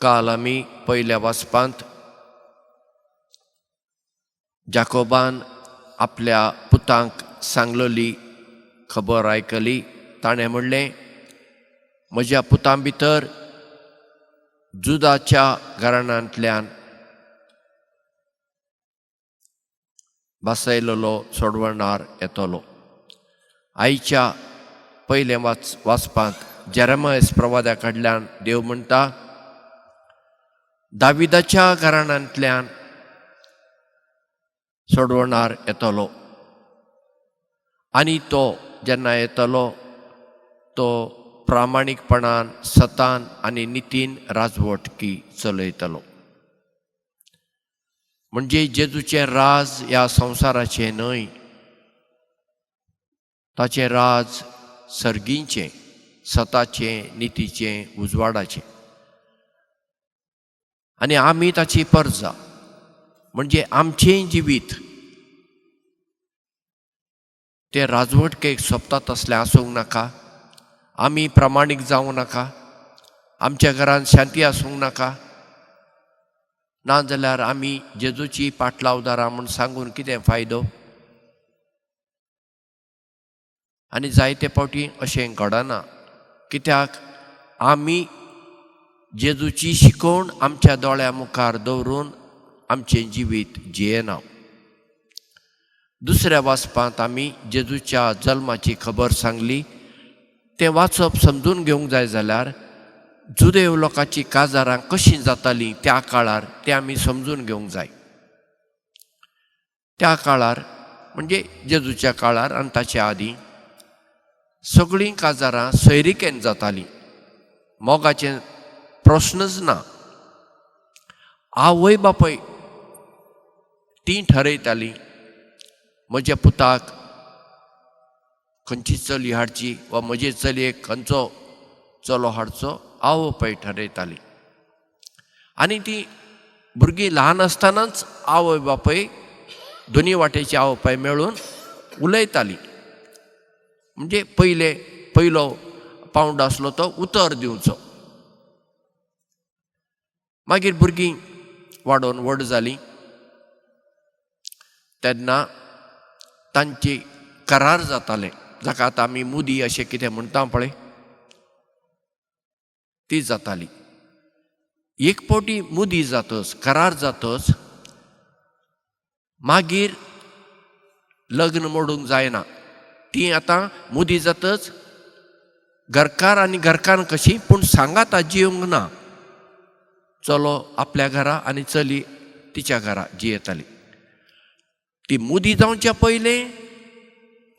काल आमी पयल्या वाचपांत जाकोबान आपल्या पुतांक सांगलोली खबर आयकली. ताणें म्हणलें, म्हज्या पुतां भितर जुदाच्या घराण्यांतल्यान बसयलोलो सोडवणार येतलो. आयच्या पयले वाचपांत जेरेमायस प्रवाद्या कडल्यान देव म्हणटा, दाविदाच्या घराण्यांतल्यान सोडवणार येतलो आनी तो जेन्ना येतलो तो प्रामाणीकपणान सतान आनी नितीन राजवटकी चलयतलो. म्हणजे जेजूचें राज ह्या संवसाराचें न्हय, ताचें राज सर्गीचें, सताचें, नितीचें, उजवाडाचें. आनी आमी ताची परजा, म्हणजे आमचें जिवीत ते राजवटकेक सोंपता तसलें आसूंक नाका. आमी प्रामाणीक जावंक नाका, आमच्या घरांत शांती आसूंक नाका. नाजाल्यार आमी जेजूची पाटलावदारां म्हूण सांगून कितें फायदो? आनी जायते फावटी अशें घडना. कित्याक आमी जेजूची शिकवण आमच्या दोळ्या मुखार दवरून आमचें जिवीत जियेना. दुसऱ्या वाचपांत आमी जेजूच्या जल्माची खबर सांगली. तें वाचप समजून घेवंक जाय जाल्यार जुदेव लोकांची काजारां कशीं जातालीं त्या काळार तें आमी समजून घेवंक जाय. त्या काळार म्हणजे जेजूच्या काळार आनी ताच्या आदीं सगळीं काजारां सैरिकेन जातालीं. मोगाचें प्रश्नच ना. आवय बापय तीं ठरयतालीं म्हज्या पुताक खंयची चली हाडची वा म्हजे चलयेक खंयचो चलो हाडचो आवय बापय ठरयतालीं. आनी तीं भुरगीं ल्हान आसतनाच आवय बापय दोनी वाटेची आवय बापय मेळून उलयतालीं. म्हणजे पयलो पावंड आसलो तो उतर दिवचो. मागीर भुरगीं वाडोवन व्हड जालीं तेन्ना तांची करार जाताले, जाका आतां आमी मुदी अशें कितें म्हणटा पळय, ती जाताली. एक फावटी मुदी जातच, करार जातच मागीर लग्न मोडूंक जायना. ती आतां मुदी जातच घरकार आनी घरकान्न कशी, पूण सांगाता जियोंक ना. चलो आपल्या घरा आनी चली तिच्या घरा जियेताली. ती मुदी जावच्या पयलें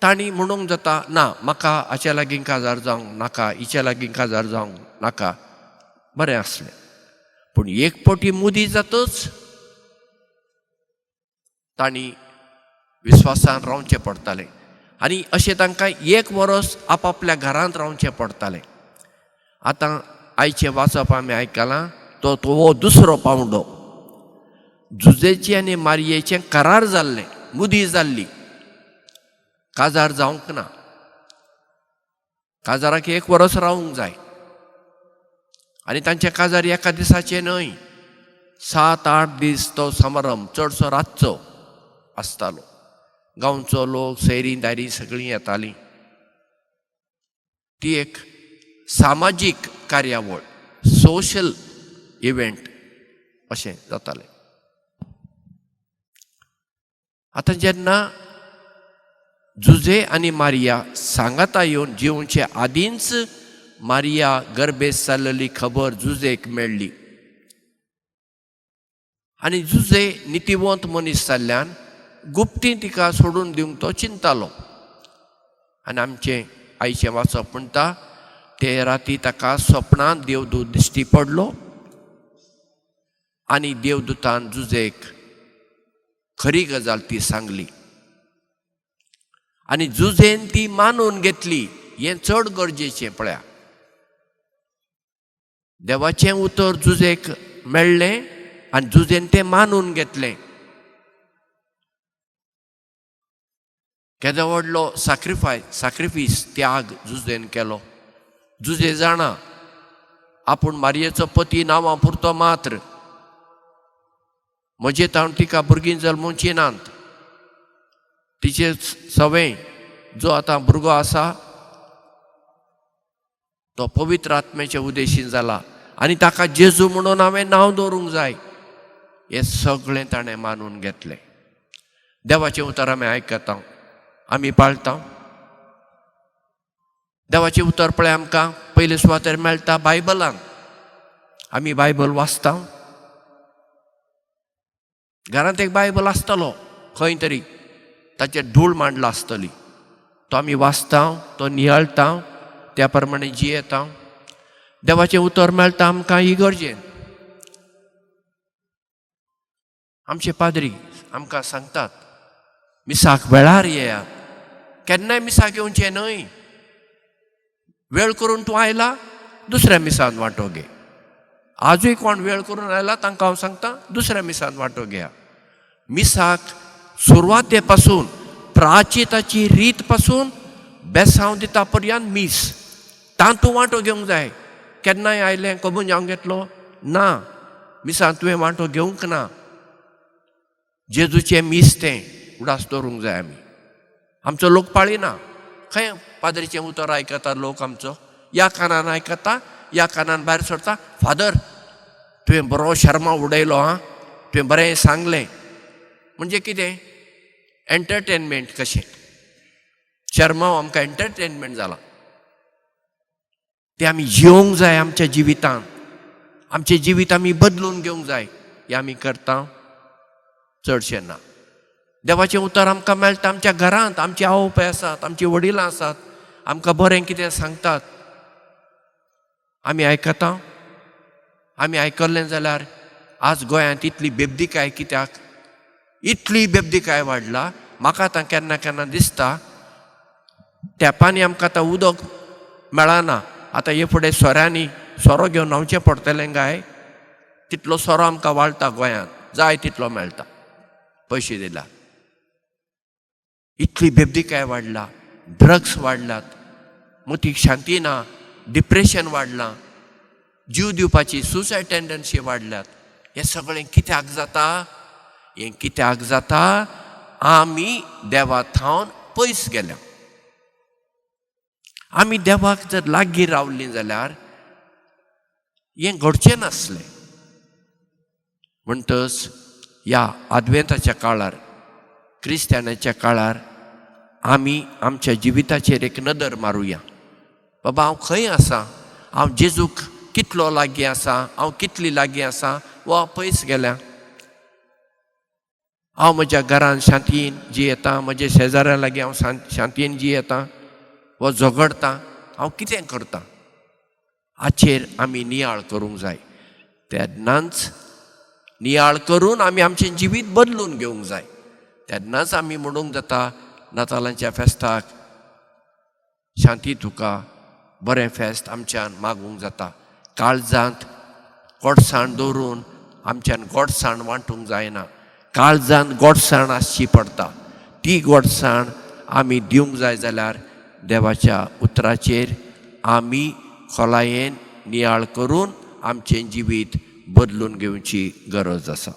ताणी म्हणूंक जाता, ना म्हाका हाच्या लागीं काजार जावंक नाका, हिच्या लागीं काजार जावंक नाका, बरें आसलें. पूण एक फावटी मुदी जातच ताणी विस्वासान रावचें पडटालें. आनी अशें तांकां 1 वर्स आपापल्या घरांत रावचें पडटालें. आतां आयचें वाचप आमी आयकलां तो दुसरो पावंडो. जुजेची आनी मारयेचें करार जाल्लें, मुदी जाल्ली, काजार जावंक ना. काजाराक 1 वर्स रावूंक जाय. आनी तांचे काजार एका दिसाचें न्हय, 7-8 दीस तो समारंभ चडसो रातचो आसतालो. गांवचो लोक सैरीं दायरीं सगळीं येतालीं. ती एक सामाजीक कार्यावळ, सोशल इव्हेंट अशें जातालें. आतां जेन्ना जुजे आनी मारिया सांगाता येवन जिवचे आदींच मारिया गर्भेस जाल्लेली खबर जुजेक मेळ्ळी. आनी जुजे नितिवंत मनीस जाल्ल्यान गुप्ती तिका सोडून दिवंक तो चिंतालो. आनी आमचें आयचें वाचप म्हणटा ते राती ताका स्वप्नांत देवदूत दिश्टी पडलो आनी देवदूतान जुजेक खरी गजाल ती सांगली. आनी जुजेन ती मानून घेतली. हें चड गरजेचें. पळया, देवाचें उतर जुजेक मेळ्ळें आनी जुजेन तें मानून घेतलें. केदो व्हडलो सॅक्रिफीस त्याग जुजेन केलो. जुजे जाणा आपूण मारयेचो पती नांवा पुरतो मात्र म्हजे हांव तिका भुरगीं जल्मोवची नात. तिचे सवय जो आतां भुरगो आसा तो पवित्र आत्म्याच्या उदेशीन जाला आनी ताका जेजू म्हणून हांवें नांव दवरूंक जाय. हें सगळें ताणें मानून घेतलें. देवाचें उतर आमी आयकता, आमी पाळटा. देवाचें उतर पळय आमकां पयले सुवातेर मेळटा बायबलान. आमी बायबल वाचता. घरांत एक बायबल आसतलो खंय तरी, ताचेर धूळ मांडला आसतली. तो आमी वाचता, तो नियाळटा, त्या प्रमाणे जियेता. देवाचें उतर मेळटा आमकां इगर्जेन. आमचे पाद्री आमकां सांगतात मिसाक वेळार येयात. केन्नाय मिसाक येवचें न्हय. वेळ करून तूं आयला दुसऱ्या मिसान वांटो घे. आजूय कोण वेळ करून आयला तांकां हांव सांगता दुसऱ्या मिसान वांटो घेया. मिसाक सुरवाते पासून प्राचिताची रीत पासून बेसांव दिता पर्यंत मीस तातूंत तूं वांटो घेवंक जाय. केन्नाय आयलें कबून हांव घेतलो ना. मिसान तुवें वांटो घेवंक ना. जेजूचें मीस तें उडास दवरूंक जाय आमी. आमचो लोक पाळिना. खंय पाद्रीचें उतर आयकता लोक आमचो, ह्या कानान आयकता, ह्या कानान भायर सरता. फादर तुवें बरो शर्मा उडयलो आं, तुवें बरें सांगलें. म्हणजे कितें? एंटरटेनमेंट कशें. शर्मा हो आमकां एंटरटेनमेंट जाला. तें आमी जिवंक जाय आमच्या जिवितांत. आमचें जिवीत आमी बदलून घेवंक जाय. हें आमी करता चडशें ना. देवाचें उतर आमकां मेळटा आमच्या घरांत. आमची आवय बापूय आसात, आमची वडिलां आसात, आमकां बरें कितें सांगतात, आमी आयकता. आमी आयकल्लें जाल्यार आज गोंयांत इतली बेबदीकाय कित्याक? इतली बेबदीकाय वाडला. म्हाका आतां केन्ना केन्ना दिसता टॅपांनी आमकां आतां उदक मेळना. आतां हे फुडें सोऱ्यांनी सोरो घेवन न्हांवचें पडटलें काय? तितलो सोरो आमकां वाळटा गोंयांत, जाय तितलो मेळटा पयशे दिल्यार. इतली बेबदीकाय वाडला, ड्रग्स वाडलात, मतीक शांती ना, डिप्रेशन वाडलां, जीव दिवपाची सुसायड टेंडन्सी वाडल्यात. हें सगळें कित्याक जाता? हें कित्याक जाता? आमी देवा थावन पयस गेल्या. आमी देवाक जर लागीं रावलीं जाल्यार हें घडचें नासलें. म्हणटच ह्या आद्वेंताच्या काळार, क्रिस्तानाच्या काळार आमी आमच्या जिविताचेर एक नदर मारुया. बाबा हांव खंय आसां? हांव जेजूक कितलो लागीं आसां? हांव कितली लागीं आसां? वा पयस गेल्या? हांव म्हज्या घरान शांतीन जियेतां, म्हज्या शेजाऱ्या लागीं हांव शांतीन जियेतां वा झगडटां? हांव कितें करतां? हाचेर आमी नियाळ करूंक जाय. तेन्नाच नियाळ करून आमी आमचें जिवीत बदलून घेवंक जाय. तेन्नाच आमी म्हणूंक जाता नातालांच्या फेस्ताक शांती तुका, बरें फेस्त आमच्यान मागूंक जाता. काळजांत गोडसाण दवरून आमच्यान गोडसाण वांटूंक जायना. काळजांत गोडसाण आसची पडटा. ती गोडसाण आमी दिवंक जाय जाल्यार देवाच्या उतराचेर आमी खोलायेन नियाळ करून आमचें जिवीत बदलून घेवची गरज आसा.